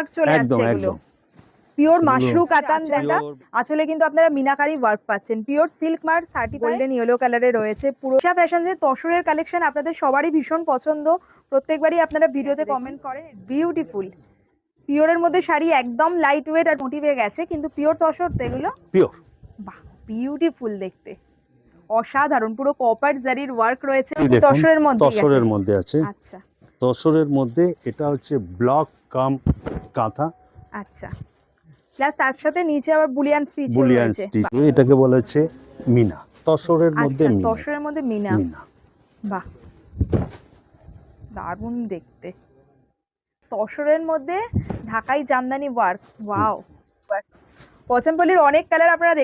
Mark চলে আসছে এগুলো। পিওর মাশরু কাতান দেখা, আসলে কিন্তু আপনারা মিনাকারি ওয়ার্ক পাচ্ছেন। Pure silk mark certified, golden yellow কালারে রয়েছে। পুরো ঈশা ফ্যাশনসের তসরের কালেকশন আপনাদের সবারই ভীষণ পছন্দ, প্রত্যেকবারই আপনারা ভিডিওতে কমেন্ট করেন। বিউটিফুল পিওরের মধ্যে শাড়ি, একদম লাইট ওয়েট আর মোটিভে গেছে, কিন্তু পিওর তসর তো এগুলো পিওর। বাহ, বিউটিফুল দেখতে, অসাধারণ। পুরো কপার জারির ওয়ার্ক রয়েছে তসরের মধ্যে আছে। আচ্ছা, তসরের মধ্যে এটা হচ্ছে ব্লক কাম কাঁথা। আচ্ছা, প্লাস তার সাথে নিচে আবার বুলিয়ান স্টিচ রয়েছে। এটাকে বলা হচ্ছে মিনা। তসরের মধ্যে মিনা। তসরের মধ্যে মিনা। বাহ, দারুণ দেখতে। তসরের মধ্যে ঢাকাই জামদানি ওয়ার্ক, ওয়াও। পছন্দপল্লির অনেক কালার আপনারা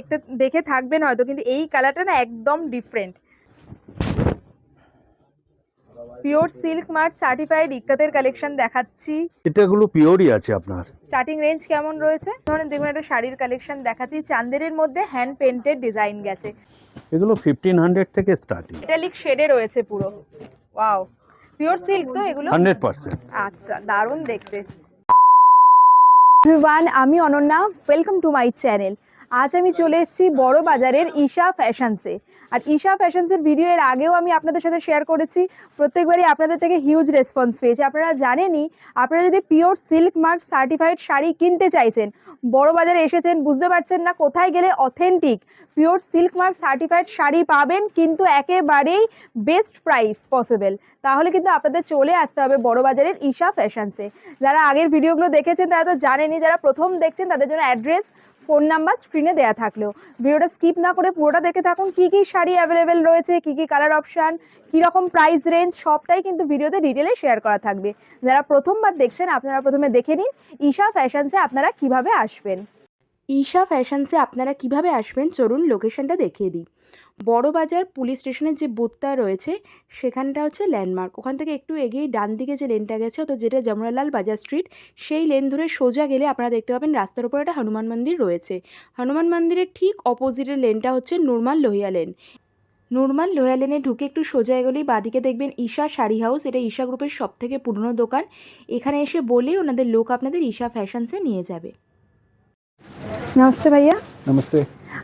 দেখে থাকবেন হয়তো, কিন্তু এই কালারটা না একদম different. Pure silk mark certified ইক্কাতের কালেকশন দেখাচ্ছি। এটাগুলো পিওরই আছে আপনার। স্টার্টিং রেঞ্জ কেমন রয়েছে? ধরেন দেখুন একটা শাড়ির কালেকশন দেখাচ্ছি, চান্দেরের মধ্যে হ্যান্ড পেইন্টেড ডিজাইন গেছে। এগুলো 1500 থেকে স্টার্টিং। মেটালিক শেডে রয়েছে পুরো, ওয়াও। পিওর সিল্ক তো এগুলো? 100%। আচ্ছা, দারুণ দেখতে। এভরিওয়ান, আমি Ananya, welcome to my channel. আজ আমি চলে এসেছি বড় বাজারের ঈশা ফ্যাশনসে। আর ঈশা ফ্যাশনসের ভিডিও এর আগেও আমি আপনাদের সাথে শেয়ার করেছি, প্রত্যেকবারই আপনাদের থেকে হিউজ রেসপন্স পেয়েছি। আপনারা জানেনই, আপনারা যদি pure silk mark certified sari কিনতে চাইছেন, বড় বাজারে এসেছেন, বুঝতে পারছেন না কোথায় গেলে authentic pure silk mark certified sari পাবেন, কিন্তু একেবারেই বেস্ট প্রাইস পসিবল, তাহলে কিন্তু আপনাদের চলে আসতে হবে বড় বাজারের ঈশা ফ্যাশনসে। যারা আগের ভিডিওগুলো দেখেছেন তারা তো জানেনই, যারা প্রথম দেখছেন তাদের জন্য অ্যাড্রেস, ফোন নাম্বার স্ক্রিনে দেওয়া থাকলেও ভিডিওটা স্কিপ না করে পুরোটা দেখে থাকুন। কি কি শাড়ি অ্যাভেলেবেল রয়েছে, কি কি কালার অপশান, কীরকম প্রাইস রেঞ্জ, সবটাই কিন্তু ভিডিওতে ডিটেলে শেয়ার করা থাকবে। যারা প্রথমবার দেখছেন আপনারা প্রথমে দেখে নিন ঈশা ফ্যাশনসে আপনারা কিভাবে আসবেন। ঈশা ফ্যাশনসে আপনারা কিভাবে আসবেন, চলুন লোকেশনটা দেখিয়ে দিই। বড়বাজার পুলিশ স্টেশনের যে বুথটা রয়েছে সেখানটা হচ্ছে ল্যান্ডমার্ক। ওখান থেকে একটু এগিয়ে ডান দিকে যে লেনটা গেছে, তো যেটা যমুনালাল বাজার স্ট্রিট, সেই লেন ধরে সোজা গেলে আপনারা দেখতে পাবেন রাস্তার উপর একটা হনুমান মন্দির রয়েছে। হনুমান মন্দিরের ঠিক অপোজিটের লেনটা হচ্ছে নুরমাল লোহিয়া লেন। নুরমাল লোহিয়া লেনে ঢুকে একটু সোজা এগোলেই বাদিকে দেখবেন ঈশা শাড়ি হাউস। এটা ঈশা গ্রুপের সবথেকে পুরনো দোকান। এখানে এসে বলেই ওনাদের লোক আপনাদের ঈশা फैशनसे নিয়ে যাবে। नमस्ते भैया। नमस्ते।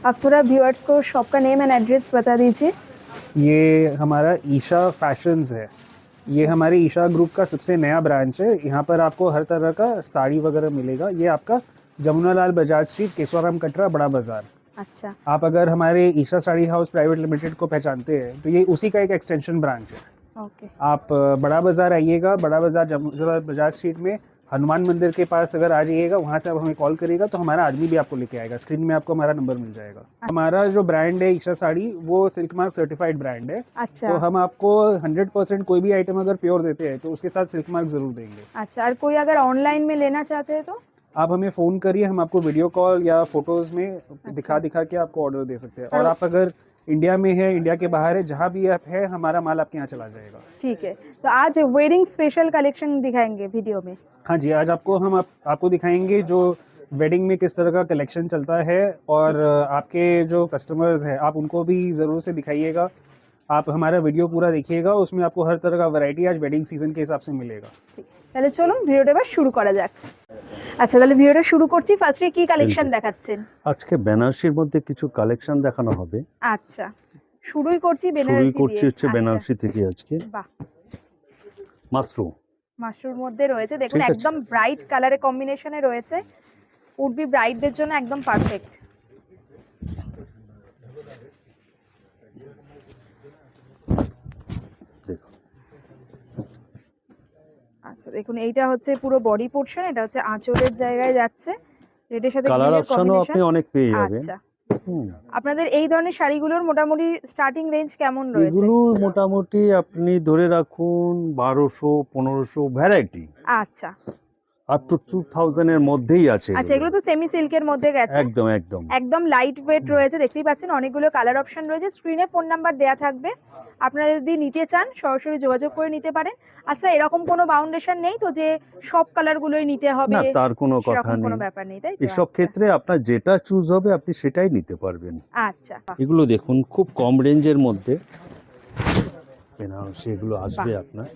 आप थोड़ा व्यूअर्स को शॉप का नेम एंड एड्रेस बता दीजिए। ये हमारा ईशा फैशंस है। ये हमारे ईशा ग्रुप का सबसे नया ब्रांच है। यहाँ पर आपको हर तरह का साड़ी वगैरह मिलेगा। ये आपका जमुनालाल बजाज स्ट्रीट, केशवराम कटरा, बड़ा बाजार। अच्छा, आप अगर हमारे Isha Saree house private limited को पहचानते हैं तो ये उसी का एक एक्सटेंशन ब्रांच है। ओके। आप बड़ा बाजार आइएगा, बड़ा बाजार जमुनालाल बजाज स्ट्रीट में हनुमान मंदिर के पास अगर आ जाइएगा, वहाँ से आप हमें कॉल करिएगा तो हमारा आदमी भी आपको लेके आएगा। स्क्रीन में आपको हमारा नंबर मिल जाएगा। हमारा जो ब्रांड है ईशा साड़ी, वो सिल्क मार्क सर्टिफाइड ब्रांड है। अच्छा, तो हम आपको 100% कोई भी आइटम अगर प्योर देते हैं तो उसके साथ सिल्क मार्क जरूर देंगे। अच्छा, और कोई अगर ऑनलाइन में लेना चाहते हैं तो आप हमें फ़ोन करिए, हम आपको वीडियो कॉल या फोटोज़ में दिखा के आपको ऑर्डर दे सकते हैं। और आप अगर इंडिया में है, इंडिया के बाहर है, जहाँ भी आप है, हमारा माल आपके यहाँ चला जाएगा। ठीक है। तो आज वेडिंग स्पेशल कलेक्शन दिखाएंगे वीडियो में। हाँ जी, आज आपको हम आपको दिखाएंगे जो वेडिंग में किस तरह का कलेक्शन चलता है, और आपके जो कस्टमर्स हैं आप उनको भी ज़रूर से दिखाइएगा। आप हमारा वीडियो पूरा देखिएगा, उसमें आपको हर तरह का वैरायटी आज वेडिंग सीजन के हिसाब से मिलेगा। তাহলে চলুন ভিডিওটা এবার শুরু করা যাক। আচ্ছা, তাহলে ভিডিওটা শুরু করছি। ফার্স্টে কি কালেকশন দেখাচ্ছেন? আজকে বেনারসির মধ্যে কিছু কালেকশন দেখানো হবে। আচ্ছা, শুরুই করছি বেনারসি শুরুই দিয়ে। করছি হচ্ছে বেনারসি থেকে আজকে। বাহ, মাশরুম। মাশরুর মধ্যে রয়েছে, দেখুন ঠিক আছে। একদম ব্রাইট কালারে কম্বিনেশনে রয়েছে, উড বি ব্রাইটদের জন্য একদম পারফেক্ট। দেখুন, আচ্ছা দেখুন, এইটা হচ্ছে পুরো বডি পোরশন, এটা হচ্ছে আঁচলের জায়গায় যাচ্ছে, রেডের সাথে কালার গ্রিনের অপশনও আপনি কম্বিনেশন। অনেক পেয়ে যাবেন। আচ্ছা, আপনাদের এই ধরনের শাড়িগুলোর মোটামুটি স্টার্টিং রেঞ্জ কেমন রয়েছে? এগুলো মোটামুটি আপনি ধরে রাখুন 1200-1500 ভ্যারাইটি, আচ্ছা, আপ টু 2000 এর মধ্যেই আছে। আচ্ছা, এগুলো তো সেমি সিল্কের মধ্যে গেছে, একদম একদম একদম লাইট ওয়েট রয়েছে, দেখতেই পাচ্ছেন অনেকগুলো কালার অপশন রয়েছে। স্ক্রিনে ফোন নাম্বার দেয়া থাকবে, আপনারা যদি নিতে চান সরাসরি যোগাযোগ করে নিতে পারেন। আচ্ছা, এরকম কোনো বাউন্ডেশন নেই তো যে সব কালারগুলোই নিতে হবে? না, তার কোনো কথা সেরকম কোনো নেই। ব্যাপার নেই, তাই তো? এসব ক্ষেত্রে আপনার যেটা চুজ হবে আপনি সেটাই নিতে পারবেন। আচ্ছা, এগুলো দেখুন খুব কম রেঞ্জের মধ্যে বেনারসি, এগুলো আসবে আপনার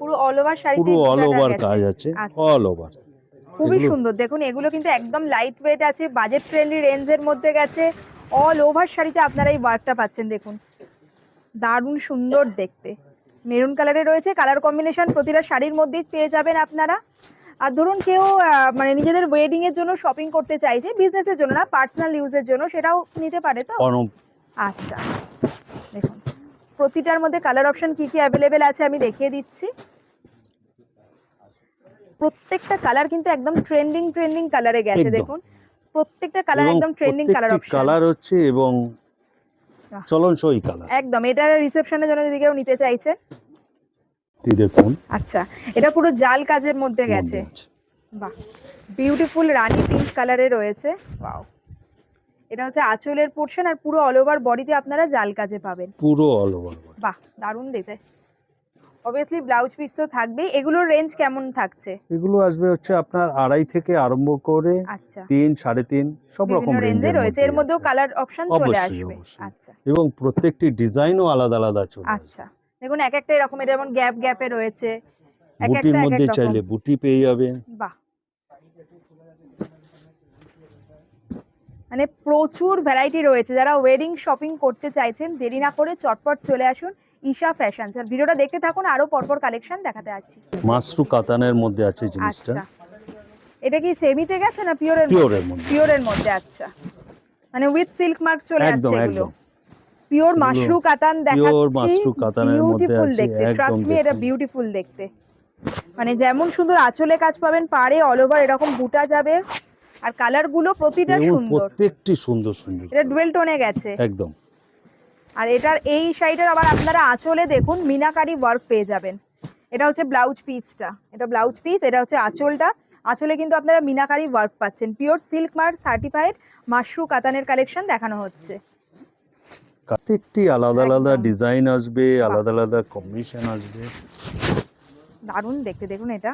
পুরো অল ওভার শাড়িতে পুরো অল ওভার কাজ আছে, অল ওভার। খুবই এগুলো- সুন্দর দেখুন, এগুলো কিন্তু একদম লাইট ওয়েট আছে, বাজেট ফ্রেন্ডলি রেঞ্জের মধ্যে গেছে। অল ওভার শাড়িতে আপনারা এই ওয়ার্কটা পাচ্ছেন দেখুন, দারুণ সুন্দর দেখতে। মেরুন কালারে রয়েছে, কালার কম্বিনেশন প্রতিটা শাড়ির মধ্যেই পেয়ে যাবেন আপনারা। আর ধরুন কেউ মানে নিজেদের ওয়েডিং এর জন্য শপিং করতে চাইছে, বিজনেসের জন্য না, পার্সোনাল ইউজের জন্য, সেটাও নিতে পারে তো। আচ্ছা দেখুন, প্রতিটার মধ্যে কালার অপশন কি কি অ্যাভেলেবেল আছে আমি দেখিয়ে দিচ্ছি। প্রত্যেকটা কালার কিন্তু একদম ট্রেন্ডিং কালারে গেছে একদম। দেখুন, প্রত্যেকটা কালার এবং একদম ট্রেন্ডিং কালার প্রত্যেকটি অপশন। কালার হচ্ছে এবং বাহ। চলনসই কালার। একদম, এটা রিসেপশনের জন্য যদি কেউ নিতে চাইছে। এই দেখুন আচ্ছা, এটা পুরো জাল কাজের মধ্যে গেছে, মধ্যে আছে। বাহ, বিউটিফুল রানী পিঙ্ক কালারে রয়েছে। ওয়াও, এটা হচ্ছে আঁচলের পোর্শন, আর পুরো অল ওভার বডিতে আপনারা জাল কাজে পাবেন। পুরো অল ওভার। বাহ, দারুণ দেখতে। অবভিয়াসলি ব্লাউজ পিস তো থাকবেই। এগুলোর রেঞ্জ কেমন থাকছে? এগুলো আসবে হচ্ছে আপনার 2.5 থেকে আরম্ভ করে আচ্ছা, 3, 3.5 সব রকম বিভিন্ন রেঞ্জে রেঞ্জের রয়েছে, এর মধ্যেও আছে। কালার অপশন চলে অবশ্যই, আসবে। অবশ্যই। আচ্ছা এবং প্রত্যেকটি ডিজাইনও আলাদা আলাদা চলে আসবে। আচ্ছা, দেখুন এক একটা এরকম, এটা যেমন গ্যাপ গ্যাপে রয়েছে, এক বুটির একটা এক মধ্যে এক রকম। চাইলে বুটি পেয়ে যাবেন। বাহ, মানে প্রচুর ভ্যারাইটি রয়েছে। যারা ওয়েডিং শপিং করতে চাইছেন, দেরি না করে চটপট চলে আসুন ঈশা ফ্যাশনস। আর ভিডিওটা দেখতে থাকুন, আরো পরপর কালেকশন দেখাতে আছি। মাশরু কাতানের মধ্যে আছে জিনিসটা। আচ্ছা, এটা কি সেমিতে গেছে না পিওরের? পিওরের মধ্যে। পিওরের মধ্যে, আচ্ছা, মানে উইথ সিল্ক মার্ক চলে একদম, আসছে এগুলো। একদম। পিওর এগুলো মাশরু কাতান পিওর দেখাচ্ছি, মাশরু কাতানের মধ্যে বিউটিফুল আছে, দেখতে, একদম ট্রাস্ট মি, এটা দেখুন। বিউটিফুল দেখতে। মানে যেমন সুন্দর আঁচলে কাজ পাবেন, পাড়ে অল ওভার এরকম বুটা যাবে, আর কালার গুলো প্রতিটা এবং সুন্দর। প্রত্যেকটি সুন্দর সুন্দর। এটা ডুয়েল টোনে গেছে একদম। আর এটার এই সাইডের আবার আপনারা আঁচলে দেখুন মিনাকারি ওয়ার্ক পেয়ে যাবেন। এটা হচ্ছে ব্লাউজ পিসটা, এটা ব্লাউজ পিস, এটা হচ্ছে আঁচলটা। আঁচলে কিন্তু আপনারা মিনাকারি ওয়ার্ক পাচ্ছেন। Pure silk mark certified mashru কাতানের কালেকশন দেখানো হচ্ছে। প্রত্যেকটি আলাদা আলাদা একদম। ডিজাইন আসবে, আলাদা আলাদা কম্বিনেশন আসবে। দারুণ দেখতে, দেখুন এটা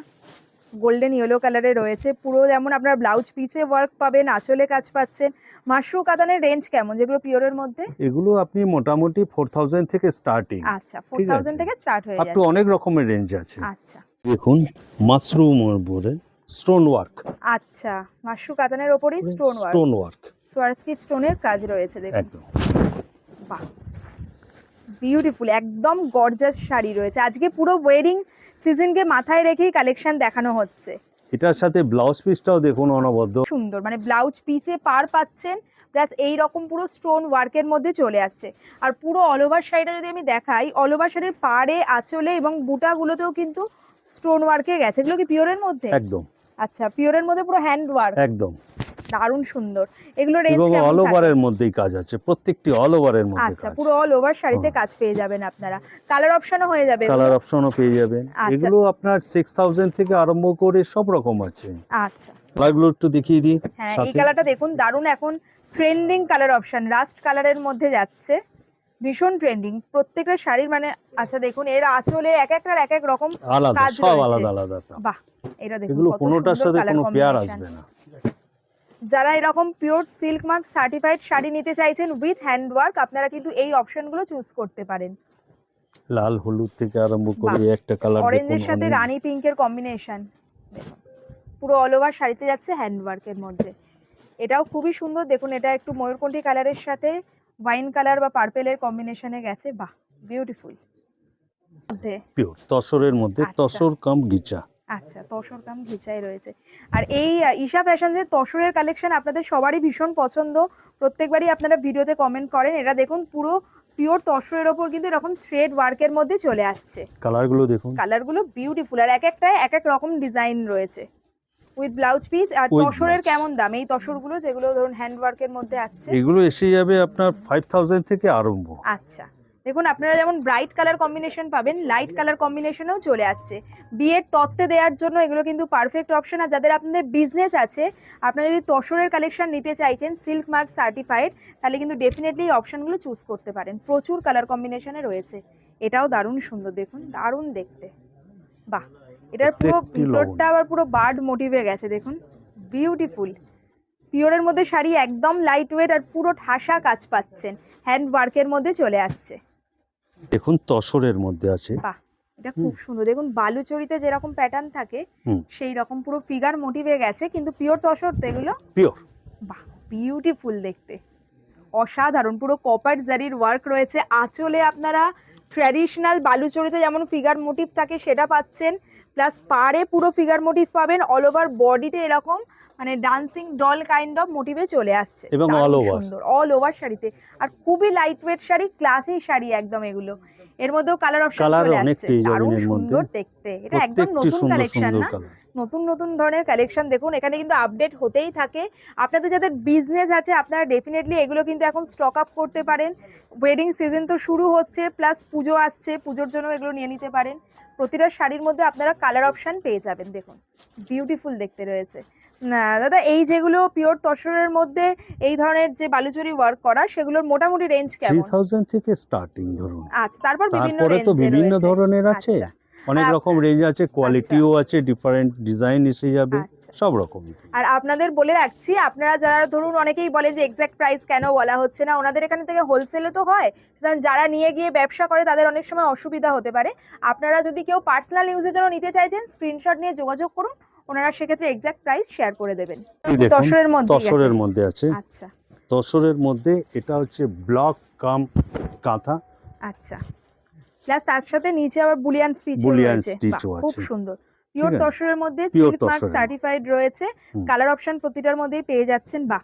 গোল্ডেন ইয়েলো কালারে রয়েছে। পুরো যেমন আপনার ব্লাউজ পিসে ওয়ার্ক পাবেন, আঁচলে কাজ পাচ্ছেন। মাশরু কাতানের রেঞ্জ কেমন যেগুলো পিওরের মধ্যে? এগুলো আপনি মোটামুটি 4000 থেকে স্টার্টিং। আচ্ছা, 4000 থেকে স্টার্ট হয়ে আপ টু যাচ্ছে। অনেক রকমের রেঞ্জ আছে। আচ্ছা দেখুন মাশরুম উপরে স্টোন ওয়ার্ক। আচ্ছা, মাশরু কাতানের ওপরেই স্টোন ওয়ার্ক, স্টোন ওয়ার্ক সোয়ারস্কি স্টোনের কাজ রয়েছে দেখুন। একদম। বাহ, বিউটিফুল, একদম গর্জাস শাড়ি রয়েছে। আজকে পুরো ওয়েডিং সিজনকে মাথায় রেখেই কালেকশন দেখানো হচ্ছে। এটার সাথে ব্লাউজ পিসটাও দেখুন অনবদ্য সুন্দর, মানে ব্লাউজ পিসে পার পাচ্ছেন, প্লাস এই রকম পুরো স্টোন ওয়ার্কের মধ্যে চলে আসছে। আর পুরো অল ওভার শাড়িটা যদি আমি দেখাই, অল ওভার শাড়ির পাড়ে, আঁচলে এবং বুটাগুলোতেও কিন্তু স্টোন ওয়ার্কে গেছে। এগুলো কি পিওরের মধ্যে? একদম। আচ্ছা, পিওরের মধ্যে পুরো হ্যান্ড ওয়ার্ক, একদম। দারুণ সুন্দর। এগুলো রেঞ্জ এবং কেমন অল থাকে? ওভারের মধ্যেই কাজ আছে, প্রত্যেকটি অল ওভারের মধ্যে আচ্ছা, কাজ। পুরো অল ওভার শাড়িতে কাজ পেয়ে যাবেন আপনারা। কালার অপশনও হয়ে যাবে এগুলো? কালার অপশনও পেয়ে যাবেন। আচ্ছা। এগুলো আপনার 6000 থেকে আরম্ভ করে সব রকম আছে। আচ্ছা, কালারগুলো একটু দেখিয়ে দিই হ্যাঁ, এই সাথে। কালারটা দেখুন, দারুণ, এখন ট্রেন্ডিং কালার অপশন, রাস্ট কালারের মধ্যে যাচ্ছে, ভীষণ ট্রেন্ডিং প্রত্যেকটা শাড়ির। মানে আচ্ছা দেখুন, এর আঁচলে এক একটার এক এক রকম আলাদা, কাজ সব রয়েছে। আলাদা আলাদা। বাহ, এটা দেখুন, এগুলো কত কোনোটার সুন্দর সাথে কালার কোনো পেয়ার কম্বিনেশন। আসবে না। যারা এরকম pure silk mark certified sari নিতে চাইছেন উইথ হ্যান্ড ওয়ার্ক, আপনারা কিন্তু এই অপশনগুলো চুজ করতে পারেন। লাল হলুদ থেকে আরম্ভ করে বাহ। একটা কালার অরেঞ্জের দেখুন সাথে অনেক। রানী পিঙ্কের কম্বিনেশন দেখুন, পুরো অল ওভার শাড়িতে যাচ্ছে হ্যান্ড ওয়ার্কের মধ্যে। এটাও খুবই সুন্দর দেখুন, এটা একটু ময়ূরকণ্ঠী কালারের সাথে ওয়াইন কালার বা পার্পেলের কম্বিনেশনে গেছে। বাহ, বিউটিফুল। পিওর তসরের মধ্যে, আচ্ছা। তসর কাম গিচা। আচ্ছা, তসর কাম ঘিচাই রয়েছে। আর এই ঈশা ফ্যাশনসের তসরের কালেকশন আপনাদের সবারই ভীষণ পছন্দ, প্রত্যেকবারই আপনারা ভিডিওতে কমেন্ট করেন। এটা দেখুন পুরো পিওর তসরের ওপর কিন্তু এরকম থ্রেড ওয়ার্কের মধ্যে চলে আসছে। কালারগুলো দেখুন। কালারগুলো বিউটিফুল, আর এক একটায় এক এক রকম ডিজাইন রয়েছে উইথ ব্লাউজ পিস। আর With তসরের blouse। কেমন দাম এই তসরগুলো যেগুলো ধরুন হ্যান্ড ওয়ার্কের মধ্যে আসছে? এগুলো এসে যাবে আপনার 5000 থেকে আরম্ভ। আচ্ছা, দেখুন আপনারা যেমন ব্রাইট কালার কম্বিনেশন পাবেন, লাইট কালার কম্বিনেশনেও চলে আসছে। বিয়ের তত্ত্বে দেওয়ার জন্য এগুলো কিন্তু পারফেক্ট অপশন। আর যাদের আপনাদের বিজনেস আছে, আপনারা যদি তসরের কালেকশন নিতে চাইছেন সিল্ক মার্ক সার্টিফাইড, তাহলে কিন্তু ডেফিনেটলি এই অপশনগুলো চুজ করতে পারেন। প্রচুর কালার কম্বিনেশনে রয়েছে। এটাও দারুণ সুন্দর দেখুন, দারুণ দেখতে। বাহ, এটার পুরো প্রত্যেকটি ভিতরটা আবার পুরো বার্ড মোটিভে গেছে দেখুন, বিউটিফুল। পিওরের মধ্যে শাড়ি, একদম লাইট ওয়েট, আর পুরো ঠাসা কাজ পাচ্ছেন, হ্যান্ড ওয়ার্কের মধ্যে চলে আসছে। দেখুন তসরের মধ্যে আছে। বাহ, এটা খুব সুন্দর, দেখুন বালুচরিতে যেরকম প্যাটার্ন থাকে হুম। সেই রকম পুরো ফিগার মোটিভে গেছে, কিন্তু পিওর তসর তো এগুলো। পিওর। বাহ, বিউটিফুল দেখতে, অসাধারণ, পুরো কপার জারির ওয়ার্ক রয়েছে। আঁচলে আপনারা ট্র্যাডিশনাল বালুচরিতে যেমন ফিগার মোটিভ থাকে সেটা পাচ্ছেন, প্লাস পাড়ে পুরো ফিগার মোটিভ পাবেন, অল ওভার বডিতে এরকম মানে ডান্সিং ডল কাইন্ড অফ মোটিভে চলে আসছে, এবং দারুণ all over। সুন্দর অল ওভার শাড়িতে, আর খুবই light weight sari, classy sari একদম এগুলো। এর মধ্যেও কালার অপশন কালার চলে অনেক আসছে, পেয়ে যাবেন দারুণ এর মধ্যে। সুন্দর দেখতে, এটা একদম প্রত্যেকটি নতুন সুন্দর কালেকশন সুন্দর না, কালার। নতুন নতুন ধরনের কালেকশন দেখুন, এখানে কিন্তু আপডেট হতেই থাকে। আপনাদের যাদের বিজনেস আছে আপনারা ডেফিনেটলি এগুলো কিন্তু এখন স্টক আপ করতে পারেন, ওয়েডিং সিজন তো শুরু হচ্ছে, প্লাস পুজো আসছে, পুজোর জন্য এগুলো নিয়ে নিতে পারেন। প্রতিটা শাড়ির মধ্যে আপনারা কালার অপশন পেয়ে যাবেন, দেখুন বিউটিফুল দেখতে রয়েছে। না দাদা, এই যেগুলো পিওর তসরের মধ্যে এই ধরনের যে বালুচরি ওয়ার্ক করা, সেগুলোর মোটামুটি রেঞ্জ কেমন? 3000 থেকে স্টার্টিং ধরুন। আচ্ছা, তারপর বিভিন্ন তারপরে তো রেঞ্জে বিভিন্ন রয়েছে। ধরনের আছে, আচ্ছা, অনেক আর রকম রেঞ্জ আছে, কোয়ালিটিও আছে, ডিফারেন্ট ডিজাইন এসে যাবে, আচ্ছা। সব রকমই। আর আপনাদের বলে রাখছি, আপনারা যারা ধরুন অনেকেই বলেন যে এক্সাক্ট প্রাইস কেন বলা হচ্ছে না, ওনাদের এখান থেকে হোলসেলে তো হয়, সুতরাং যারা নিয়ে গিয়ে ব্যবসা করে তাদের অনেক সময় অসুবিধা হতে পারে। আপনারা যদি কেউ পার্সোনাল ইউজের জন্য নিতে চাইছেন, স্ক্রিনশট নিয়ে যোগাযোগ করুন, ওনারা সেক্ষেত্রে এক্সাক্ট প্রাইস শেয়ার করে দেবেন। এই দেখুন, তসরের মধ্যে তসরের মধ্যে আছে। আচ্ছা তসরের মধ্যে এটা হচ্ছে ব্লক কাম কাঁথা। আচ্ছা, প্লাস তার সাথে নিচে আবার বুলিয়ান স্টিচ বুলিয়ান রয়েছে, স্টিচও খুব আছে। সুন্দর। পিওর ঠিক আছে? তসরের মধ্যে Pure সিল্ক মার্ক তসরের। সার্টিফাইড রয়েছে, হুম। কালার অপশন প্রতিটার মধ্যেই পেয়ে যাচ্ছেন। বাহ,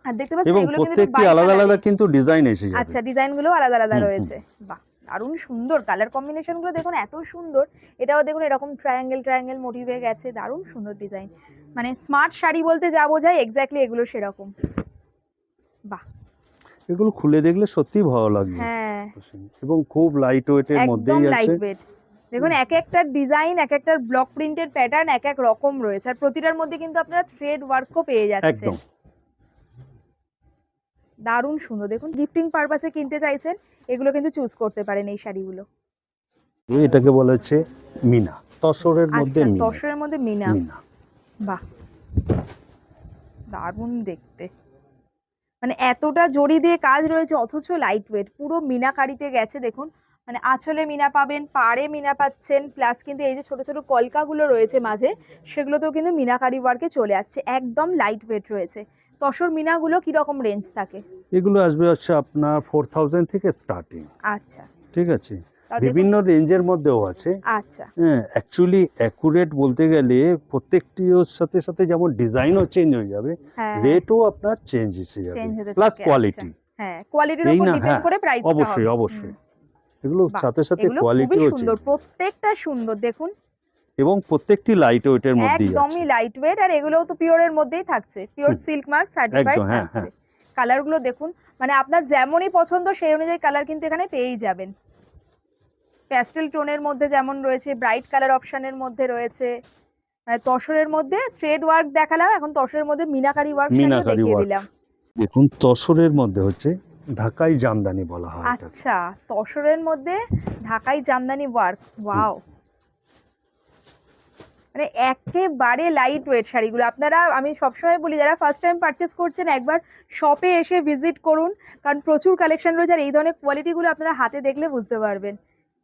আর দেখতে পাচ্ছেন এবং এগুলো কিন্তু প্রত্যেকটি আলাদা আলাদা কিন্তু ডিজাইন এসে যাবে। আচ্ছা, ডিজাইন গুলো আলাদা আলাদা হুম, রয়েছে। বাহ, দারুণ সুন্দর কালার কম্বিনেশন গুলো দেখুন, এত সুন্দর। এটাও দেখুন এরকম ট্রায়াঙ্গেল ট্রায়াঙ্গেল মোটিভে গেছে, দারুণ সুন্দর ডিজাইন, মানে স্মার্ট শাড়ি বলতে যা বোঝায় এক্স্যাক্টলি এগুলো সেরকম। বাহ, এগুলো খুলে দেখলে সত্যিই ভালো লাগবে। হ্যাঁ এবং খুব লাইট ওয়েটের একদম মধ্যেই আছে। লাইট ওয়েট, দেখুন এক একটা ডিজাইন, এক একটা ব্লক প্রিন্টের প্যাটার্ন এক এক রকম রয়েছে, আর প্রতিটার মধ্যে কিন্তু আপনারা থ্রেড ওয়ার্কও পেয়ে যাচ্ছেন। একদম। দারুণ সুন্দর, দেখুন গিফটিং পারপাসে কিনতে চাইছেন এগুলো কিন্তু চুজ করতে পারেন এই শাড়িগুলো। এটাকে বলা হচ্ছে মিনা, তসরের মধ্যে আচ্ছা, মিনা। তসরের মধ্যে মিনা। মিনা। বাহ, দারুণ দেখতে, মানে এতটা জড়ি দিয়ে কাজ রয়েছে অথচ লাইট ওয়েট, পুরো মিনাকারিতে গেছে দেখুন, মানে আঁচলে মিনা পাবেন, পাড়ে মিনা পাচ্ছেন, প্লাস কিন্তু এই যে ছোট ছোট কলকাগুলো রয়েছে মাঝে, সেগুলোতেও কিন্তু মিনাকারি ওয়ার্কে চলে আসছে, একদম লাইট ওয়েট রয়েছে। তসর মিনাগুলো কি রকম রেঞ্জ থাকে? এগুলো আসবে হচ্ছে আপনার 4000 থেকে স্টার্টিং। আচ্ছা, ঠিক আছে, তাহলে বিভিন্ন রেঞ্জের মধ্যেও আছে। আচ্ছা হ্যাঁ, অ্যাকচুয়ালি অ্যাকুরেট বলতে গেলে প্রত্যেকটির সাথে সাথে যেমন ডিজাইনও চেঞ্জ হয়ে যাবে, হ্যাঁ রেটও আপনার চেঞ্জ এসে যাবে, চেঞ্জ হতে প্লাস থাকে, কোয়ালিটি। আচ্ছা। হ্যাঁ, কোয়ালিটির এই উপর না, ডিপেন্ড হ্যাঁ, করে প্রাইসটা অবশ্যই হবে। অবশ্যই। এগুলোর বাহ, সাথে সাথে এগুলো খুবই কোয়ালিটিও সুন্দর, চেঞ্জ, প্রত্যেকটা সুন্দর দেখুন, এবং প্রত্যেকটি লাইট ওয়েটের মধ্যেই আছে। একদমই লাইট ওয়েট, আর এগুলোও তো পিওরের মধ্যেই থাকছে, পিওর সিল্ক মার্ক সার্টিফাইড একদম, হ্যাঁ, থাকছে। কালারগুলো দেখুন, মানে আপনার যেমনই পছন্দ সেই অনুযায়ী কালার কিন্তু এখানে পেয়েই যাবেন। প্যাস্টেল টোনের মধ্যে যেমন রয়েছে, ব্রাইট কালার অপশনের মধ্যে রয়েছে, তসরের মধ্যে থ্রেড ওয়ার্ক দেখালাম, এখন তসরের মধ্যে মিনাকারি ওয়ার্ক মিনাকারি দেখিয়ে ওয়ার্ক। দিলাম। দেখুন, তসরের মধ্যে হচ্ছে ঢাকাই জামদানি বলা হয় এটাকে। আচ্ছা, তসরের মধ্যে ঢাকাই জামদানি ওয়ার্ক, ওয়াও, মানে একেবারে লাইট ওয়েট শাড়িগুলো। আপনারা, আমি সবসময় বলি যারা ফার্স্ট টাইম পারচেস করছেন একবার শপে এসে ভিজিট করুন, কারণ প্রচুর কালেকশন রয়েছে, আর এই ধরনের কোয়ালিটিগুলো আপনারা হাতে দেখলে বুঝতে পারবেন।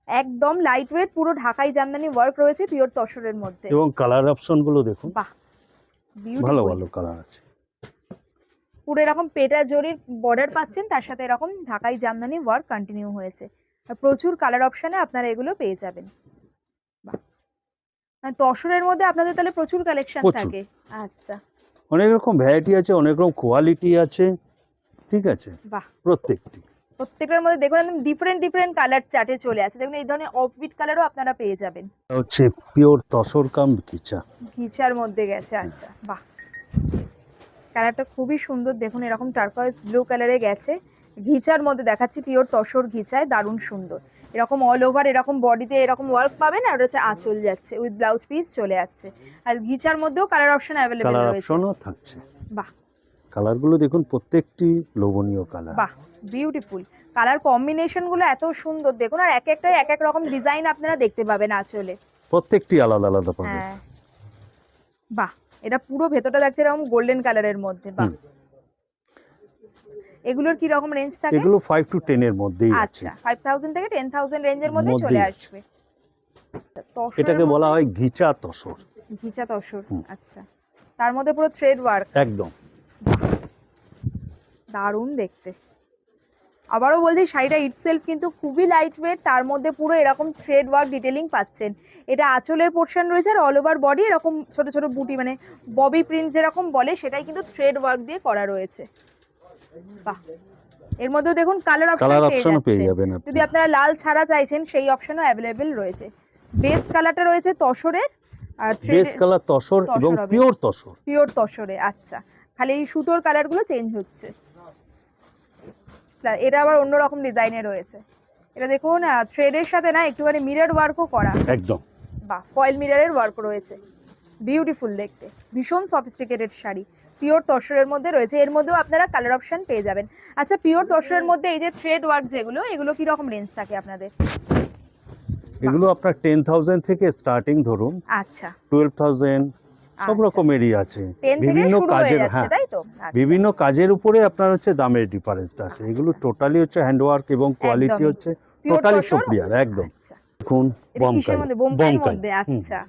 একদম লাইট ওয়েট, পুরো ঢাকাই জামদানি ওয়ার্ক রয়েছে পিওর তসরের মধ্যে। এবং কালার অপশন গুলো দেখুন, বাহ, ভালো বিউটিফুল, ভালো কালার আছে। পুরো এরকম পেটা জরির বর্ডার পাচ্ছেন, তার সাথে এরকম ঢাকাই জামদানি ওয়ার্ক কন্টিনিউ হয়েছে, আর প্রচুর কালার অপশনে আপনারা এগুলো পেয়ে যাবেন। বাহ, তসরের মধ্যে আপনাদের তাহলে প্রচুর কালেকশন প্রচুর। থাকে। আচ্ছা, অনেক রকম ভ্যারাইটি আছে, অনেক রকম কোয়ালিটি আছে। ঠিক আছে, বাহ, প্রত্যেকটার মধ্যে দেখুন একদম ডিফারেন্ট ডিফারেন্ট কালার চার্টে চলে আসে, দেখুন এই ধরনের অফবিট কালারও আপনারা পেয়ে যাবেন। হচ্ছে পিওর তসর কাম ঘিচা। ঘিচার মধ্যে গেছে, আচ্ছা বাহ, কালারটা খুবই সুন্দর, দেখুন এরকম টার্কয়েজ ব্লু কালারে গেছে, ঘিচার মধ্যে দেখাচ্ছি, পিওর তসর ঘিচায়, দারুণ সুন্দর, এরকম অল ওভার এরকম বডিতে এরকম ওয়ার্ক পাবেন, আর হচ্ছে আঁচল যাচ্ছে উইথ ব্লাউজ পিস চলে আসছে, আর ঘিচার মধ্যেও কালার অপশন অ্যাভেলেবেল কালার রয়েছে। অপশনও থাকছে। বাহ, কালারগুলো দেখুন, প্রত্যেকটি লোভনীয় কালার। বাহ, বিউটিফুল কালার কম্বিনেশন গুলো এত সুন্দর দেখুন, আর এক একটাই এক এক রকম ডিজাইন আপনারা দেখতে পাবেন আঁচলে। প্রত্যেকটি আলাদা আলাদা পাবেন। হ্যাঁ, বাহ, এটা পুরো ভেতরটা দেখছে এরকম গোল্ডেন কালারের মধ্যে। বাহ, এগুলোর কি রকম রেঞ্জ থাকে? এগুলো 5 to 10 এর মধ্যেই আছে। আচ্ছা, 5000 থেকে 10000 রেঞ্জের মধ্যে চলে মধ্যেই আছে। আসবে। তসরের এটাকে বলা মধ্যে হয় ঘিচা তসর। ঘিচা তসর, হুম। আচ্ছা। তার মধ্যে পুরো থ্রেড ওয়ার্ক, একদম। দারুণ দেখতে। আবারও বলছি শাড়িটা ইটসেলফ কিন্তু খুবই লাইট ওয়েট, তার মধ্যে পুরো এরকম থ্রেড ওয়ার্ক ডিটেলিং পাচ্ছেন। এটা আঁচলের পোর্শন রয়েছে আর অল ওভার বডি এরকম ছোট ছোট বুটি, মানে ববি প্রিন্ট যেরকম বলে সেটাই কিন্তু থ্রেড ওয়ার্ক দিয়ে করা রয়েছে। বাহ, এর মধ্যেও দেখুন কালার অপশনও পেয়ে যাবেন আপনি। যদি আপনারা লাল ছাড়া চাইছেন সেই অপশনও অ্যাভেলেবেল রয়েছে। বেস কালারটা রয়েছে তসরের, আর বেস কালার তসর এবং তসর হবে। পিওর তসর। পিওর তসরে, আচ্ছা। খালি এই সুতোর কালারগুলো চেঞ্জ হচ্ছে। এটা আবার অন্যরকম ডিজাইনে রয়েছে। এটা দেখুন থ্রেডের সাথে না একটুখানি মিরর ওয়ার্কও করা, একদম। বাহ, ফয়েল মিররের ওয়ার্ক রয়েছে, বিউটিফুল দেখতে, ভীষণ সফিস্টিকেটেড শাড়ি। পিওর তসরের মধ্যে রয়েছে, এর মধ্যেও আপনারা কালার অপশন পেয়ে যাবেন। আচ্ছা, পিওর তসরের মধ্যে এই যে থ্রেড ওয়ার্ক যেগুলো, এগুলো কি রকম রেঞ্জ থাকে আপনাদের? এগুলো আপনার 10,000 থেকে স্টার্টিং, ধরুন আচ্ছা, 12,000 সব আচ্ছা। রকমেরই আছে। 10 থেকে বিভিন্ন শুরু হয়ে কাজের, যাচ্ছে, হ্যাঁ, তাই তো? আচ্ছা। বিভিন্ন কাজের উপরে আপনার হচ্ছে দামের ডিফারেন্সটা আছে। এগুলো টোটালি হচ্ছে হ্যান্ডওয়ার্ক এবং কোয়ালিটি একদমই। হচ্ছে Pure টোটালি তসর? সুপিরিয়র, একদম। আচ্ছা। দেখুন এটা কিসের বোমকাই, মধ্যে? বোমকাইয়ের বোমকাই। মধ্যে, আচ্ছা।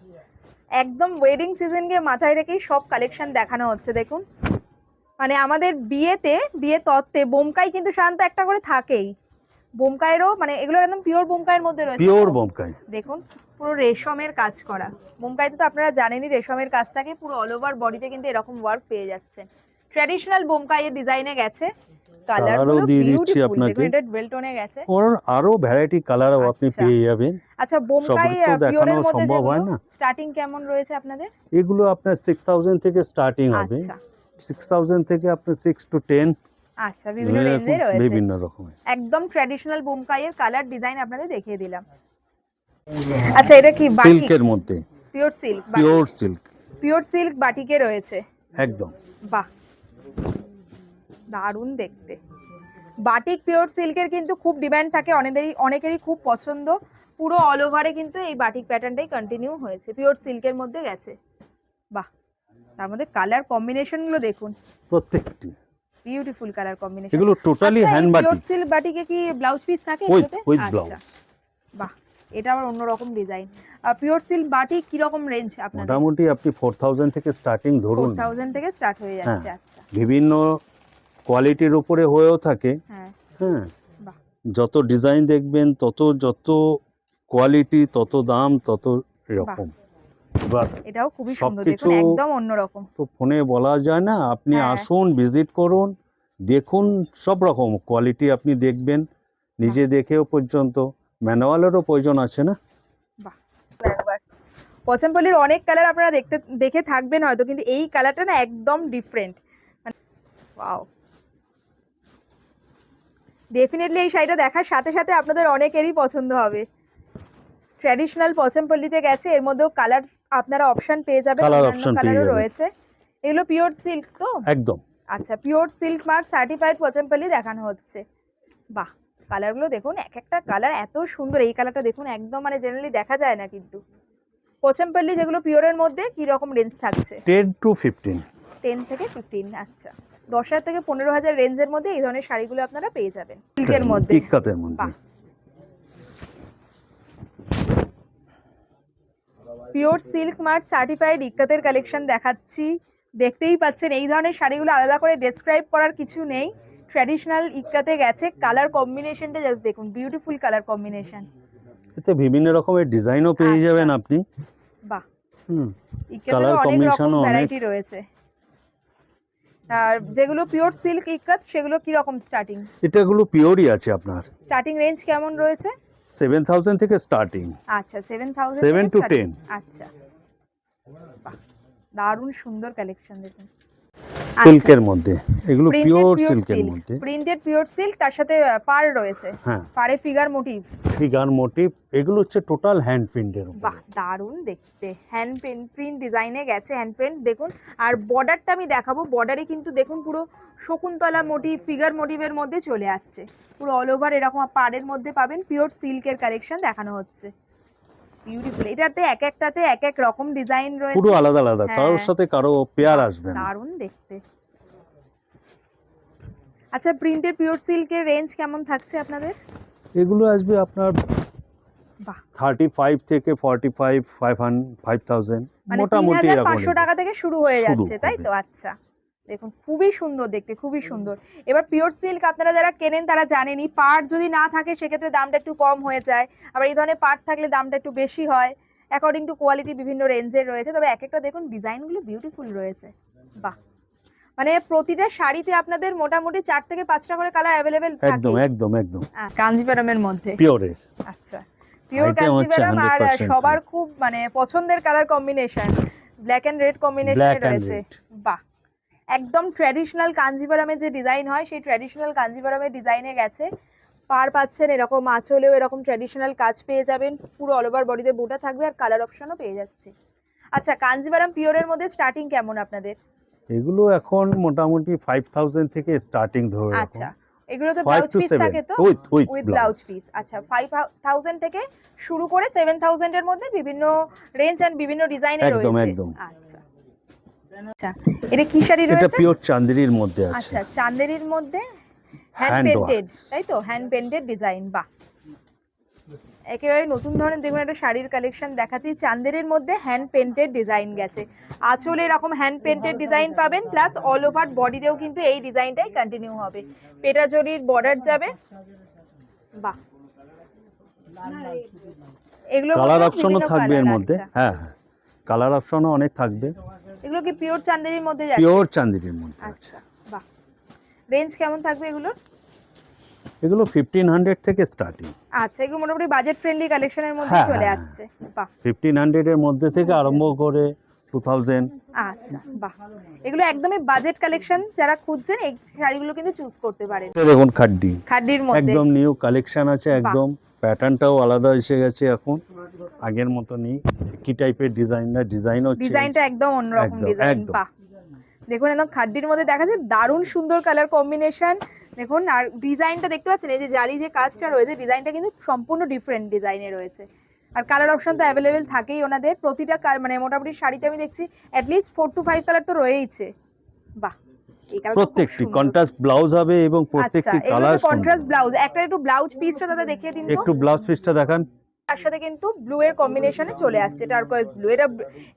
একদম ওয়েডিং সিজনকে মাথায় রেখেই সব কালেকশন দেখানো হচ্ছে দেখুন। মানে আমাদের বিয়ে তত্ত্বে বোমকাই কিন্তু সাধারণত একটা করে থাকেই। বোমকাইয়েরও মানে এগুলো একদম পিওর বোমকাইয়ের মধ্যে রয়েছে। পিওর বোমকাই। দেখুন পুরো রেশমের কাজ করা। বোমকাইতে তো আপনারা জানেনই রেশমের কাজ থাকে, পুরো অল ওভার বডিতে কিন্তু এরকম ওয়ার্ক পেয়ে যাচ্ছেন। ট্র্যাডিশনাল বোমকাইয়ের ডিজাইনে গেছে, কালারগুলো দিয়ে দিচ্ছি বিউটিফুল। আপনাকে। দেখুন এটা ডুয়েল টোনে গেছে। ওর আরো ভ্যারাইটি কালারও আপনি আচ্ছা। পেয়ে যাবেন। আচ্ছা, বোমকাই সবই তো দেখানো পিওরের মধ্যে সম্ভব হয় যেগুলো না। স্টার্টিং কেমন রয়েছে আপনাদের? এগুলো আপনার 6,000 থেকে স্টার্টিং হবে। আচ্ছা 6,000 থেকে আপনার 6 to 10 আচ্ছা, বিভিন্ন রেঞ্জে রয়েছে। বিভিন্ন রকমের। একদম ট্র্যাডিশনাল বোমকাইয়ের কালার ডিজাইন আপনাদের দেখিয়ে দিলাম। আচ্ছা, এটা কি বাটিক? সিল্কের মধ্যে, pure silk, pure silk, pure silk বাটিকে রয়েছে। একদম। বাহ, দারুণ দেখতে। বাটিক পিওর সিল্কের কিন্তু খুব ডিমান্ড থাকে, অনেকেরই খুব পছন্দ। পুরো অল ওভারে কিন্তু এই বাটিক প্যাটার্নটাই কন্টিনিউ হয়েছে, পিওর সিল্কের মধ্যে গেছে। বাহ, তার মধ্যে কালার কম্বিনেশন গুলো দেখুন, প্রত্যেকটি বিউটিফুল কালার কম্বিনেশন। এগুলো totally hand pure batik silk বাটিকে কি ব্লাউজ পিস থাকে উইথ এগুলোতে? ব্লাউজ। বাহ, এটা আবার অন্যরকম ডিজাইন। পিওর সিল্ক বাটিক কি রকম রেঞ্জ আপনাদের? মোটামুটি আপনি 4,000 থেকে স্টার্টিং ধরুন। 4000 থেকে স্টার্ট হয়ে যাচ্ছে। হ্যাঁ। আচ্ছা, বিভিন্ন কোয়ালিটির উপরে হয়েও থাকে। হ্যাঁ, হ্যাঁ, বাহ, যত ডিজাইন দেখবেন তত যত কোয়ালিটি, তত দাম, তত এরকম। এবার এটাও খুবই সুন্দর সবকিছু দেখুন, একদম অন্যরকম। তো ফোনে বলা যায় না, আপনি হ্যাঁ। আসুন, ভিজিট করুন, দেখুন, সব রকম কোয়ালিটি আপনি দেখবেন। নিজে দেখেও পর্যন্ত ম্যানুয়ালেরও প্রয়োজন আছে না। বাহ, পছমপল্লির অনেক কালার আপনারা দেখে থাকবেন হয়তো, কিন্তু এই কালারটা না একদম ডিফারেন্ট। ওয়াও, ডেফিনেটলি এই শাড়িটা দেখার সাথে সাথে আপনাদের অনেকেরই পছন্দ হবে। ট্র্যাডিশনাল পছমপল্লিতে গেছে, এর মধ্যেও কালার আপনারা অপশন পেয়ে যাবেন, কালার অন্যান্য অপশন পেয়ে কালারও যাবেন। রয়েছে। এগুলো পিওর সিল্ক তো? একদম। আচ্ছা, পিওর সিল্ক মার্ক সার্টিফাইড পছমপল্লি দেখানো হচ্ছে। বাহ, কালারগুলো দেখুন, এক একটা কালার এত সুন্দর। এই কালারটা দেখুন, একদম মানে জেনারেলি দেখা যায় না কিন্তু। পছমপল্লি যেগুলো পিওরের মধ্যে কি রকম রেঞ্জ থাকছে? 10 to 15। 10 থেকে 15, আচ্ছা। 10,000 থেকে 15,000 রেঞ্জের মধ্যে এই ধরনের শাড়িগুলো আপনারা পেয়ে যাবেন সিল্কের মধ্যে। ইক্কাতের মধ্যে। বাহ, পিওর সিল্ক মার্ক সার্টিফাইড ইক্কাতের কালেকশন দেখাচ্ছি। দেখতেই পাচ্ছেন এই ধরনের শাড়িগুলো আলাদা করে ডেসক্রাইব করার কিছু নেই। ট্র্যাডিশনাল ইক্কাতে গেছে, কালার কম্বিনেশনটা জাস্ট দেখুন, বিউটিফুল কালার কম্বিনেশন। এতে বিভিন্ন রকমের ডিজাইনও পেয়ে আচ্ছা। যাবেন আপনি। বাহ, কালার ইক্কাতের অনেক রকম কম্বিনেশনও অনেক। ভ্যারাইটি রয়েছে। আর যেগুলো পিওর সিল্ক ইক্কাত সেগুলো কি রকম স্টার্টিং? এটাগুলো পিওরই আছে আপনার। স্টার্টিং রেঞ্জ কেমন রয়েছে? 7,000 থেকে স্টার্টিং। আচ্ছা, 7,000 7 থেকে to starting। 10। আচ্ছা, বাহ, দারুণ সুন্দর কালেকশন দেখুন। সিল্কের মধ্যে, এগুলো পিওর সিল্কের মধ্যে। প্রিন্টেড পিওর সিল্ক, তার সাথে পার রয়েছে। হ্যাঁ, পারে ফিগার মোটিভ। Figure motive. এগুলো হচ্ছে টোটাল হ্যান্ড প্রিন্টের উপর। বাহ, দারুণ দেখতে। হ্যান্ড প্রিন্ট ডিজাইনে গেছে, হ্যান্ড প্রিন্ট দেখুন। আর বর্ডারটা আমি দেখাবো, বর্ডারে কিন্তু দেখুন পুরো শকুন্তলা মোটিভ, ফিগার মোটিভের মধ্যে চলে আসছে। পুরো অল ওভার এরকম পাড়ের মধ্যে পাবেন। পিওর সিল্কের কালেকশন দেখানো হচ্ছে, বিউটিফুল। এটাতে এক একটাতে এক এক রকম ডিজাইন রয়েছে, পুরো আলাদা আলাদা, হ্যাঁ। কারোর সাথে কারো পেয়ার আসবে না। দারুণ দেখতে। আচ্ছা, প্রিন্টেড পিওর সিল্কের রেঞ্জ কেমন থাকছে আপনাদের? এগুলো আসবে আপনার বাহ 35 থেকে 45 5000 মানে মোটামুটি এরকম 3500 টাকা থেকে শুরু হয়ে শুরু যাচ্ছে তাই হবে। তো? আচ্ছা, দেখুন খুবই সুন্দর দেখতে, খুবই সুন্দর। এবার পিওর সিল্ক আপনারা যারা কেনেন তারা জানেনই, পাড় যদি না থাকে সেক্ষেত্রে দামটা একটু কম হয়ে যায়, আবার এই ধরনের পাড় থাকলে দামটা একটু বেশি হয়, অ্যাকর্ডিং টু কোয়ালিটি বিভিন্ন রেঞ্জের রয়েছে। তবে এক একটা দেখুন ডিজাইনগুলো বিউটিফুল রয়েছে। বাহ, মানে প্রতিটা শাড়িতে আপনাদের মোটামুটি 4 থেকে 5টা করে কালার অ্যাভেলেবেল একদম থাকে। একদম একদম কাঞ্জিভারমের মধ্যে পিওরের আচ্ছা, পিওর Item হচ্ছে কাঞ্জিভারম। আর 100% সবার খুব মানে পছন্দের colour combination, black and red কম্বিনেশনে Black and রয়েছে। red। বাহ, একদম ট্র্যাডিশনাল কাঞ্জিভারমের যে ডিজাইন হয় সেই ট্র্যাডিশনাল কাঞ্জিভারমের ডিজাইনে গেছে। পার পাচ্ছেন এরকম আঁচলেও এরকম ট্র্যাডিশনাল কাজ পেয়ে যাবেন, পুরো অল ওভার বডিতে বুটা থাকবে আর কালার অপশনও পেয়ে যাচ্ছে। আচ্ছা, কাঞ্জিভারম পিওরের মধ্যে স্টার্টিং কেমন আপনাদের? এগুলো এখন মোটামুটি 5000 থেকে স্টার্টিং ধরে রাখুন। আচ্ছা, এগুলো তো 5 ব্লাউজ to পিস 7 থাকে তো? With with blouse piece. আচ্ছা, 5000 থেকে শুরু করে 7000 এর মধ্যে বিভিন্ন রেঞ্জ এন্ড বিভিন্ন ডিজাইনে একদম, রয়েছে। একদম। আচ্ছা আচ্ছা, এটা কি শাড়ি এটা রয়েছে? পিওর চান্দেরির মধ্যে আছে। আচ্ছা, চান্দেরির মধ্যে হ্যান্ড Hand পেন্টেড তাই তো? Hand painted design. বাহ, একেবারে নতুন ধরনের দেখুন একটা শাড়ির কালেকশন দেখাচ্ছি, চান্দেরির মধ্যে হ্যান্ড পেন্টেড ডিজাইন গেছে। আঁচলে এরকম হ্যান্ড পেন্টেড ডিজাইন পাবেন, প্লাস অল ওভার বডিতেও কিন্তু এই ডিজাইনটাই কন্টিনিউ হবে, পেটা জরির বর্ডার যাবে। বাহ, এগুলো কালার অপশনও থাকবে এর মধ্যে। হ্যাঁ হ্যাঁ, কালার অপশনও অনেক থাকবে। এগুলো কি পিওর চান্দেরির মধ্যে যাচ্ছে? পিওর চান্দেরির মধ্যে আছে। আচ্ছা, বাহ, রেঞ্জ কেমন থাকবে এগুলোর? এগুলো 1500 থেকে স্টার্টিং। আচ্ছা, এগুলো মোটামুটি বাজেট ফ্রেন্ডলি কালেকশনের মধ্যে হ্যাঁ, চলে হ্যাঁ, আসছে। বাহ 1500 এর মধ্যে থেকে আরম্ভ করে 2000। আচ্ছা, বাহ, এগুলো একদমই বাজেট কালেকশন, যারা খুঁজছেন এই শাড়িগুলো কিন্তু চুজ করতে পারেন। এটা দেখুন খাড্ডি, খাড্ডির মধ্যে একদম নিউ কালেকশন আছে। একদম প্যাটার্নটাও আলাদা এসে গেছে এখন, আগের মতো নেই। কি টাইপের ডিজাইন হচ্ছে, ডিজাইনটা একদম অন্যরকম একদম, ডিজাইন। একদম। বাহ, দেখুন একদম খাড্ডির মধ্যে দেখা যায়, দারুণ সুন্দর কালার কম্বিনেশন। দেখুন আর ডিজাইনটা দেখতে পাচ্ছেন, এই যে জালি যে কাজটা রয়েছে ডিজাইনটা কিন্তু সম্পূর্ণ ডিফারেন্ট ডিজাইনে রয়েছে। আর কালার অপশন তো অ্যাভেলেবেল থাকেই ওনাদের প্রতিটা মানে মোটামুটি শাড়িতে আমি দেখছি অ্যাটলিস্ট 4 to 5 কালার তো রয়েইছে। বাহ, এই কালার প্রত্যেকটি কন্ট্রাস্ট ব্লাউজ হবে এবং প্রত্যেকটি আচ্ছা, কালার এগুলো কন্ট্রাস্ট ব্লাউজ। একটা একটু ব্লাউজ পিসটা দাদা দেখিয়ে দিন তো। একটু ব্লাউজ পিসটা দেখান। তার সাথে কিন্তু ব্লু এর কম্বিনেশনে চলে আসছে, টার্কোয়েজ ব্লু।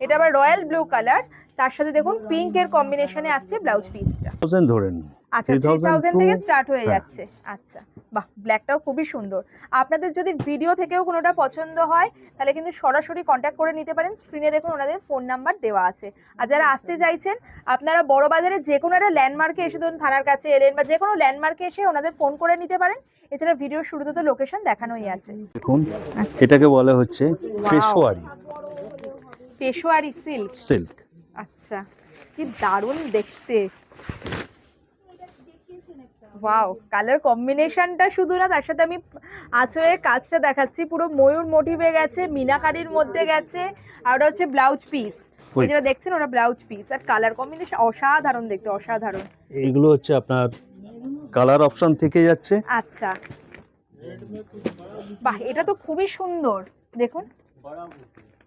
এটা আবার রয়্যাল ব্লু কালার, তার সাথে দেখুন পিঙ্ক এর কম্বিনেশনে আসছে ব্লাউজ পিসটা। 1000 ধরেন। আচ্ছা, 3000 থেকে স্টার্ট হয়ে হ্যাঁ। যাচ্ছে। আচ্ছা, বাহ, ব্ল্যাকটাও খুবই সুন্দর। আপনাদের যদি ভিডিও থেকেও কোনোটা পছন্দ হয় তাহলে কিন্তু সরাসরি কন্ট্যাক্ট করে নিতে পারেন, স্ক্রিনে দেখুন ওনাদের ফোন নাম্বার দেওয়া আছে। আর যারা আসতে চাইছেন আপনারা বড় বাজারে যে কোনো একটা ল্যান্ডমার্কে এসে, ধরুন থানার কাছে এলেন বা যে কোনো ল্যান্ডমার্কে এসে ওনাদের ফোন করে নিতে পারেন। এছাড়া ভিডিওর শুরুতে তো লোকেশন দেখানোই আছে। দেখুন এটাকে বলা হচ্ছে পেশোয়ারি পেশোয়ারি সিল্ক। আচ্ছা, কি দারুণ দেখতে। ওয়াও, কালার কম্বিনেশনটা শুধু না, তার সাথে আমি আঁচলের কাজটা দেখাচ্ছি, পুরো ময়ূর মোটিভে গেছে, মিনাকারির মধ্যে গেছে। আর ওটা হচ্ছে ব্লাউজ পিস, যেটা দেখছেন ওটা ব্লাউজ পিস। আর কালার কম্বিনেশন অসাধারণ দেখতে, অসাধারণ। এগুলো হচ্ছে আপনার কালার অপশন থেকে যাচ্ছে। আচ্ছা, বাহ, এটা তো খুবই সুন্দর। দেখুন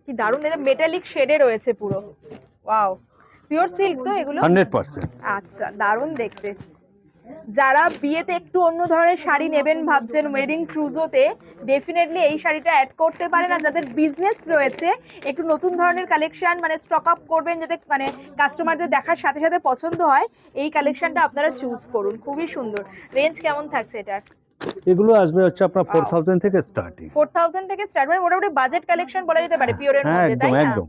কি দারুণ, এটা মেটালিক শেডে রয়েছে পুরো। ওয়াও, পিওর সিল্ক তো এগুলো? 100%। আচ্ছা, দারুণ দেখতে। যারা বিয়েতে একটু অন্য ধরনের শাড়ি নেবেন ভাবছেন ওয়েডিং ট্রুজোতে, ডেফিনেটলি এই শাড়িটা অ্যাড করতে পারেন। আর যাদের বিজনেস রয়েছে, একটু নতুন ধরনের কালেকশন মানে স্টক আপ করবেন যাতে মানে কাস্টমারদের দেখার সাথে সাথে পছন্দ হয়, এই কালেকশনটা আপনারা চুজ করুন। খুবই সুন্দর। রেঞ্জ কেমন থাকছে এটার? এগুলো আসবে হচ্ছে আপনার 4000 থেকে স্টার্টিং। 4000 থেকে স্টার্ট, মানে মোটামুটি বাজেট কালেকশন বলা যেতে পারে পিওরের হ্যাঁ, মধ্যে, তাই একদম, না? একদম।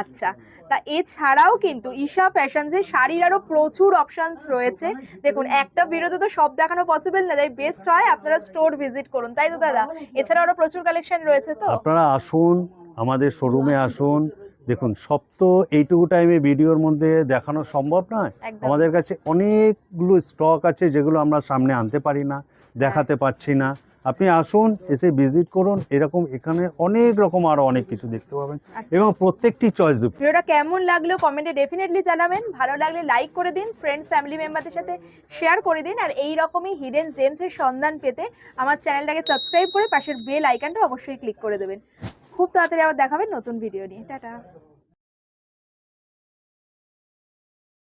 আচ্ছা, তা এছাড়াও কিন্তু ঈশা ফ্যাশনসে শাড়ির আরো প্রচুর অপশনস রয়েছে। দেখুন একটা ভিডিওতে তো সব দেখানো পসিবল না, তাই বেস্ট হয় আপনারা স্টোর ভিজিট করুন, তাই তো দাদা? এছাড়াও আরো প্রচুর কালেকশন রয়েছে তো? আপনারা আসুন, আমাদের শোরুমে আসুন। দেখুন সব তো এইটুকু টাইমে ভিডিওর মধ্যে দেখানো সম্ভব নয়। একদম। আমাদের কাছে অনেকগুলো স্টক আছে যেগুলো আমরা সামনে আনতে পারি না, দেখাতে পারছি না। আপনি আসুন, এসে ভিজিট করুন। এরকম এখানে অনেক রকম আরো অনেক কিছু দেখতে পাবেন এবং প্রত্যেকটি চয়েস। ভিডিওটা কেমন লাগলো কমেন্টে ডেফিনেটলি জানাবেন। ভালো লাগলে লাইক করে দিন, ফ্রেন্ডস ফ্যামিলি মেম্বারদের সাথে শেয়ার করে দিন। আর এই রকমই হিডেন জেমসের সন্ধান পেতে আমার চ্যানেলটাকে সাবস্ক্রাইব করে পাশের বেল আইকনটা অবশ্যই ক্লিক করে দেবেন। খুব তাড়াতাড়ি আবার দেখাবেন নতুন ভিডিও নিয়ে। টাটা।